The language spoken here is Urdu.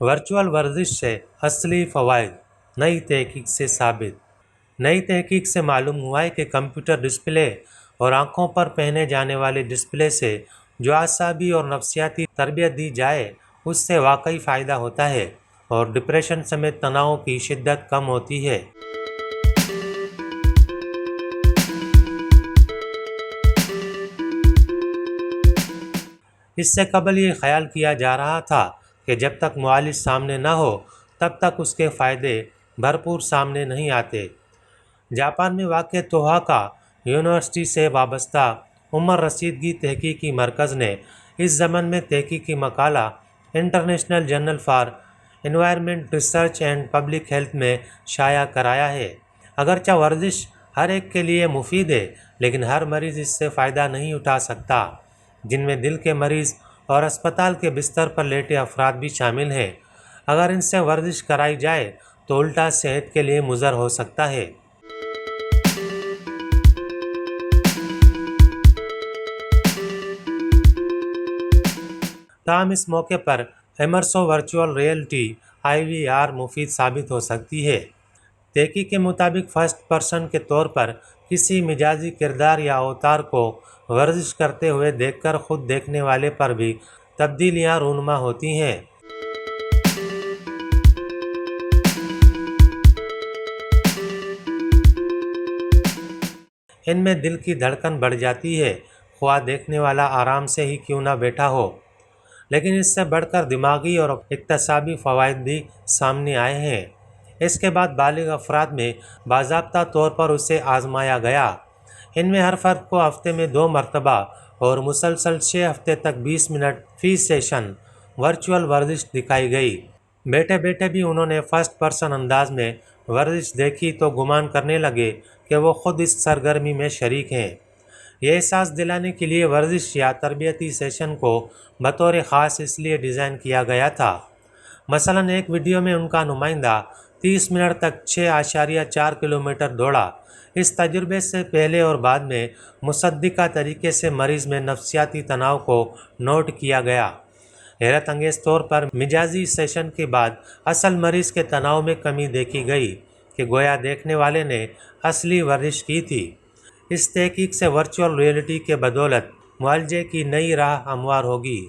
ورچوئل ورزش سے اصلی فوائد نئی تحقیق سے ثابت۔ نئی تحقیق سے معلوم ہوا ہے کہ کمپیوٹر ڈسپلے اور آنکھوں پر پہنے جانے والے ڈسپلے سے جو اعصابی اور نفسیاتی تربیت دی جائے اس سے واقعی فائدہ ہوتا ہے اور ڈپریشن سمیت تناؤ کی شدت کم ہوتی ہے۔ اس سے قبل یہ خیال کیا جا رہا تھا کہ جب تک معالج سامنے نہ ہو تب تک اس کے فائدے بھرپور سامنے نہیں آتے۔ جاپان میں واقع توہاکا یونیورسٹی سے وابستہ عمر رسیدگی تحقیقی مرکز نے اس ضمن میں تحقیقی مقالہ international journal for environment research and public health میں شائع کرایا ہے۔ اگرچہ ورزش ہر ایک کے لیے مفید ہے لیکن ہر مریض اس سے فائدہ نہیں اٹھا سکتا، جن میں دل کے مریض اور اسپتال کے بستر پر لیٹے افراد بھی شامل ہیں۔ اگر ان سے ورزش کرائی جائے تو الٹا صحت کے لیے مضر ہو سکتا ہے۔ تاہم اس موقع پر ایمرسو ورچوئل ریئلٹی (IVR) مفید ثابت ہو سکتی ہے۔ تحقیق کے مطابق فرسٹ پرسن کے طور پر کسی مجازی کردار یا اوتار کو ورزش کرتے ہوئے دیکھ کر خود دیکھنے والے پر بھی تبدیلیاں رونما ہوتی ہیں۔ ان میں دل کی دھڑکن بڑھ جاتی ہے، خواہ دیکھنے والا آرام سے ہی کیوں نہ بیٹھا ہو۔ لیکن اس سے بڑھ کر دماغی اور اکتسابی فوائد بھی سامنے آئے ہیں۔ اس کے بعد بالغ افراد میں باضابطہ طور پر اسے آزمایا گیا۔ ان میں ہر فرد کو ہفتے میں 2 مرتبہ اور مسلسل 6 ہفتے تک 20 منٹ فی سیشن ورچوئل ورزش دکھائی گئی۔ بیٹھے بیٹھے بھی انہوں نے فرسٹ پرسن انداز میں ورزش دیکھی تو گمان کرنے لگے کہ وہ خود اس سرگرمی میں شریک ہیں۔ یہ احساس دلانے کے لیے ورزش یا تربیتی سیشن کو بطور خاص اس لیے ڈیزائن کیا گیا تھا۔ مثلاً ایک ویڈیو میں ان کا نمائندہ 30 منٹ تک 6.4 کلومیٹر دوڑا۔ اس تجربے سے پہلے اور بعد میں مصدقہ طریقے سے مریض میں نفسیاتی تناؤ کو نوٹ کیا گیا۔ حیرت انگیز طور پر مجازی سیشن کے بعد اصل مریض کے تناؤ میں کمی دیکھی گئی کہ گویا دیکھنے والے نے اصلی ورزش کی تھی۔ اس تحقیق سے ورچوئل ریئلٹی کے بدولت معالجے کی نئی راہ ہموار ہوگی۔